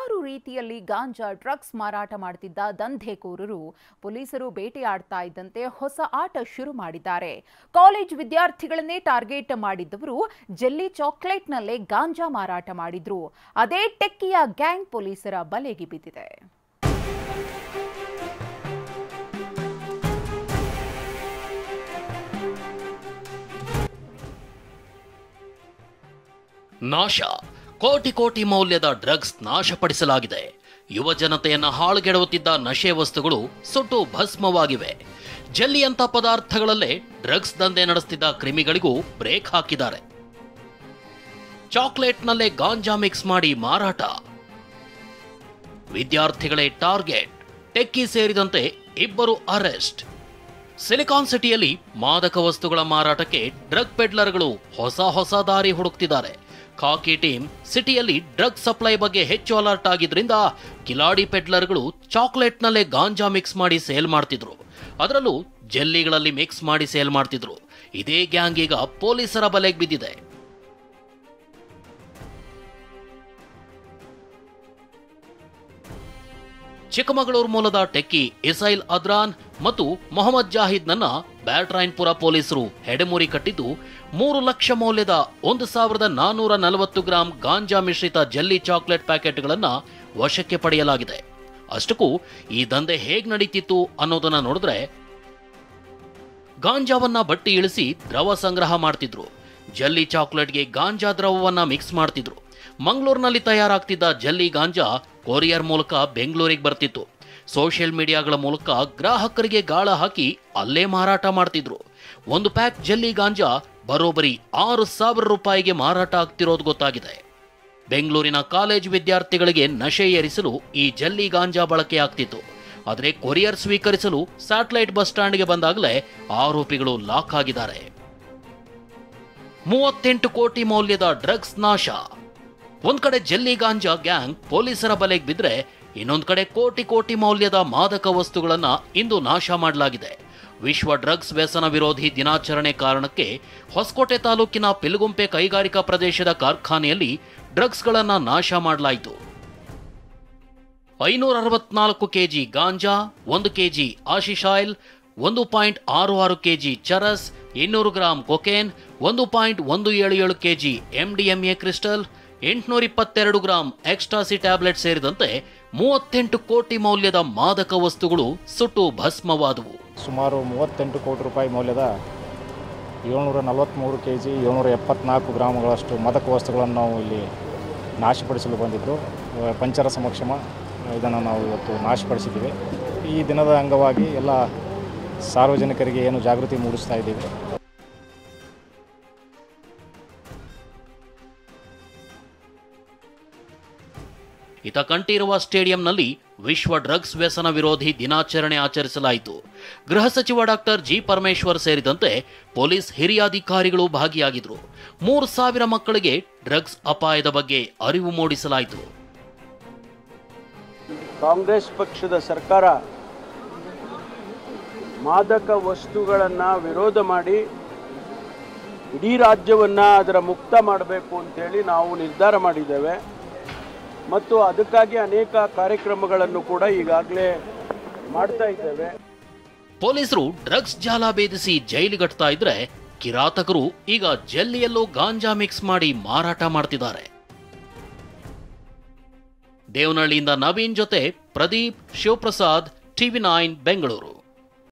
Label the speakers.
Speaker 1: ನೂರಾರು ರೀತಿಯಲ್ಲಿ ಗಾಂಜಾ ಡ್ರಗ್ಸ್ ಮಾರಾಟ ಮಾಡುತ್ತಿದ್ದ ದಂಧೆಕೋರರು ಪೊಲೀಸರು ಬೇಟೆಯಾಡ್ತಾ ಇದ್ದಂತೆ ಹೊಸ ಆಟ ಶುರು ಮಾಡಿದ್ದಾರೆ. ಕಾಲೇಜ್ ವಿದ್ಯಾರ್ಥಿಗಳನ್ನೇ ಟಾರ್ಗೆಟ್ ಮಾಡಿದ್ದವರು ಜೆಲ್ಲಿ ಚಾಕ್ಲೇಟ್ನಲ್ಲೇ ಗಾಂಜಾ ಮಾರಾಟ ಮಾಡಿದ್ರು. ಅದೇ ಟೆಕ್ಕಿಯ ಗ್ಯಾಂಗ್ ಪೊಲೀಸರ ಬಲೆಗೆ ಬಿದ್ದಿದೆ.
Speaker 2: ನಾಶ ಕೋಟಿ ಕೋಟಿ ಮೌಲ್ಯದ ಡ್ರಗ್ಸ್ ನಾಶಪಡಿಸಲಾಗಿದೆ. ಯುವ ಜನತೆಯನ್ನ ಹಾಳುಗೆಡವುತ್ತಿದ್ದ ನಶೆ ವಸ್ತುಗಳು ಸುಟ್ಟು ಭಸ್ಮವಾಗಿವೆ. ಜೆಲ್ಲಿಯಂತ ಪದಾರ್ಥಗಳಲ್ಲೇ ಡ್ರಗ್ಸ್ ದಂಧೆ ನಡೆಸುತ್ತಿದ್ದ ಕ್ರಿಮಿಗಳಿಗೂ ಬ್ರೇಕ್ ಹಾಕಿದ್ದಾರೆ. ಚಾಕ್ಲೇಟ್ನಲ್ಲೇ ಗಾಂಜಾ ಮಿಕ್ಸ್ ಮಾಡಿ ಮಾರಾಟ, ವಿದ್ಯಾರ್ಥಿಗಳೇ ಟಾರ್ಗೆಟ್, ಟೆಕ್ಕಿ ಸೇರಿದಂತೆ 2 ಅರೆಸ್ಟ್. ಸಿಲಿಕಾನ್ ಸಿಟಿಯಲ್ಲಿ ಮಾದಕ ವಸ್ತುಗಳ ಮಾರಾಟಕ್ಕೆ ಡ್ರಗ್ ಪೆಡ್ಲರ್ಗಳು ಹೊಸ ದಾರಿ ಹುಡುಕ್ತಿದ್ದಾರೆ. ಖಾಕಿ ಟೀಮ್ ಸಿಟಿಯಲ್ಲಿ ಡ್ರಗ್ ಸಪ್ಲೈ ಬಗ್ಗೆ ಹೆಚ್ಚು ಅಲರ್ಟ್ ಆಗಿದ್ರಿಂದ ಕಿಲಾಡಿ ಪೆಡ್ಲರ್ಗಳು ಚಾಕ್ಲೇಟ್ನಲ್ಲೇ ಗಾಂಜಾ ಮಿಕ್ಸ್ ಮಾಡಿ ಸೇಲ್ ಮಾಡ್ತಿದ್ರು. ಅದರಲ್ಲೂ ಜೆಲ್ಲಿಗಳಲ್ಲಿ ಮಿಕ್ಸ್ ಮಾಡಿ ಸೇಲ್ ಮಾಡ್ತಿದ್ರು. ಇದೇ ಗ್ಯಾಂಗ್ ಈಗ ಪೊಲೀಸರ ಬಲೆಗೆ ಬಿದ್ದಿದೆ. ಚಿಕ್ಕಮಗಳೂರು ಮೂಲದ ಟೆಕ್ಕಿ ಇಸೈಲ್ ಅದ್ರಾನ್ ಮತ್ತು ಮೊಹಮ್ಮದ್ ಜಾಹಿದ್ನನ್ನ ಬ್ಯಾಟ್ರಾಯನ್ಪುರ ಪೊಲೀಸರು ಹೆಡೆಮುರಿ ಕಟ್ಟಿದ್ದು 3 ಲಕ್ಷ ಮೌಲ್ಯದ 1440 ಗ್ರಾಂ ಗಾಂಜಾ ಮಿಶ್ರಿತ ಜೆಲ್ಲಿ ಚಾಕ್ಲೇಟ್ ಪ್ಯಾಕೆಟ್ಗಳನ್ನ ವಶಕ್ಕೆ ಪಡೆಯಲಾಗಿದೆ. ಅಷ್ಟಕ್ಕೂ ಈ ದಂಧೆ ಹೇಗ್ ನಡೀತಿತ್ತು ಅನ್ನೋದನ್ನ ನೋಡಿದ್ರೆ, ಗಾಂಜಾವನ್ನ ಬಟ್ಟಿ ಇಳಿಸಿ ದ್ರವ ಸಂಗ್ರಹ ಮಾಡ್ತಿದ್ರು. ಜೆಲ್ಲಿ ಚಾಕ್ಲೇಟ್ಗೆ ಗಾಂಜಾ ದ್ರವವನ್ನ ಮಿಕ್ಸ್ ಮಾಡ್ತಿದ್ರು. ಮಂಗಳೂರಿನಲ್ಲಿ ತಯಾರಾಗ್ತಿದ್ದ ಜೆಲ್ಲಿ ಗಾಂಜಾ ಕೊರಿಯರ್ ಮೂಲಕ ಬೆಂಗಳೂರಿಗೆ ಬರ್ತಿತ್ತು. ಸೋಷಿಯಲ್ ಮೀಡಿಯಾಗಳ ಮೂಲಕ ಗ್ರಾಹಕರಿಗೆ ಗಾಳ ಹಾಕಿ ಅಲ್ಲೇ ಮಾರಾಟ ಮಾಡ್ತಿದ್ರು. 1 ಪ್ಯಾಕ್ ಜೆಲ್ಲಿ ಗಾಂಜಾ ಬರೋಬ್ಬರಿ 6,000 ರೂಪಾಯಿಗೆ ಮಾರಾಟ ಆಗ್ತಿರೋದು ಗೊತ್ತಾಗಿದೆ. ಬೆಂಗಳೂರಿನ ಕಾಲೇಜ್ ವಿದ್ಯಾರ್ಥಿಗಳಿಗೆ ನಶೆ ಏರಿಸಲು ಈ ಜೆಲ್ಲಿ ಗಾಂಜಾ ಬಳಕೆ ಆಗ್ತಿತ್ತು. ಆದರೆ ಕೊರಿಯರ್ ಸ್ವೀಕರಿಸಲು ಸ್ಯಾಟಲೈಟ್ ಬಸ್ ಸ್ಟ್ಯಾಂಡ್ಗೆ ಬಂದಾಗಲೇ ಆರೋಪಿಗಳು ಲಾಕ್ ಆಗಿದ್ದಾರೆ. 38 ಕೋಟಿ ಮೌಲ್ಯದ ಡ್ರಗ್ಸ್ ನಾಶ. ಒಂದ್ ಕಡೆ ಜೆಲ್ಲಿ ಗಾಂಜಾ ಗ್ಯಾಂಗ್ ಪೊಲೀಸರ ಬಲೆಗೆ ಬಿದ್ರೆ, ಇನ್ನೊಂದ್ ಕಡೆ ಕೋಟಿ ಮೌಲ್ಯದ ಮಾದಕ ವಸ್ತುಗಳನ್ನ ಇಂದು ನಾಶ ಮಾಡಲಾಗಿದೆ. ವಿಶ್ವ ಡ್ರಗ್ಸ್ ವ್ಯಸನ ವಿರೋಧಿ ದಿನಾಚರಣೆ ಕಾರಣಕ್ಕೆ ಹೊಸಕೋಟೆ ತಾಲೂಕಿನ ಪಿಲ್ಗುಂಪೆ ಕೈಗಾರಿಕಾ ಪ್ರದೇಶದ ಕಾರ್ಖಾನೆಯಲ್ಲಿ ಡ್ರಗ್ಸ್ಗಳನ್ನ ನಾಶ ಮಾಡಲಾಯಿತು. 564 KG ganja, 1 KG hashish oil, 1.66 KG charas, 200 gram cocaine, 1.177 KG MDMA crystal, 822 gram ecstasy tablet ಸೇರಿದಂತೆ 38 ಕೋಟಿ ಮೌಲ್ಯದ ಮಾದಕ ವಸ್ತುಗಳು ಸುಟ್ಟು ಭಸ್ಮವಾದವು.
Speaker 3: ಸುಮಾರು 38 ಕೋಟಿ ರೂಪಾಯಿ ಮೌಲ್ಯದ 743 ಕೆಜಿ 774 ಗ್ರಾಮಗಳಷ್ಟು ಮಾದಕ ವಸ್ತುಗಳನ್ನು ನಾವು ಇಲ್ಲಿ ನಾಶಪಡಿಸಲು ಬಂದಿದ್ದು, ಪಂಚರ ಸಮಕ್ಷಮ ಇದನ್ನು ನಾವು ಇವತ್ತು ನಾಶಪಡಿಸಿದ್ದೀವಿ. ಈ ದಿನದ ಅಂಗವಾಗಿ ಎಲ್ಲ ಸಾರ್ವಜನಿಕರಿಗೆ ಏನು ಜಾಗೃತಿ ಮೂಡಿಸ್ತಾ ಇದ್ದೀವಿ.
Speaker 2: ಇತ ಕಂಠೀರವ ಸ್ಟೇಡಿಯಂನಲ್ಲಿ ವಿಶ್ವ ಡ್ರಗ್ಸ್ ವ್ಯಸನ ವಿರೋಧಿ ದಿನಾಚರಣೆ ಆಚರಿಸಲಾಯಿತು. ಗೃಹ ಸಚಿವ ಡಾಕ್ಟರ್ ಜಿ ಪರಮೇಶ್ವರ್ ಸೇರಿದಂತೆ ಪೊಲೀಸ್ ಹಿರಿಯ ಅಧಿಕಾರಿಗಳು ಭಾಗಿಯಾಗಿದ್ದರು. 3,000 ಮಕ್ಕಳಿಗೆ ಡ್ರಗ್ಸ್ ಅಪಾಯದ ಬಗ್ಗೆ ಅರಿವು ಮೂಡಿಸಲಾಯಿತು.
Speaker 4: ಕಾಂಗ್ರೆಸ್ ಪಕ್ಷದ ಸರ್ಕಾರ ಮಾದಕ ವಸ್ತುಗಳನ್ನು ವಿರೋಧ ಮಾಡಿ ಇಡೀ ರಾಜ್ಯವನ್ನು ಅದರ ಮುಕ್ತ ಮಾಡಬೇಕು ಅಂತೇಳಿ ನಾವು ನಿರ್ಧಾರ ಮಾಡಿದ್ದೇವೆ ಮತ್ತು ಅದಕ್ಕಾಗಿ ಅನೇಕ ಕಾರ್ಯಕ್ರಮಗಳನ್ನು ಕೂಡ ಈಗಾಗಲೇ ಮಾಡ್ತಾ ಇದ್ದೇವೆ.
Speaker 2: ಪೊಲೀಸರು ಡ್ರಗ್ಸ್ ಜಾಲ ಭೇದಿಸಿ ಜೈಲಿಗಟ್ತಾ ಇದ್ರೆ, ಕಿರಾತಕರು ಈಗ ಜೆಲ್ಲಿಯಲ್ಲೂ ಗಾಂಜಾ ಮಿಕ್ಸ್ ಮಾಡಿ ಮಾರಾಟ ಮಾಡ್ತಿದ್ದಾರೆ. ದೇವನಹಳ್ಳಿಯಿಂದ ನವೀನ್ ಜೊತೆ ಪ್ರದೀಪ್, ಶಿವಪ್ರಸಾದ್, TV9 ಬೆಂಗಳೂರು.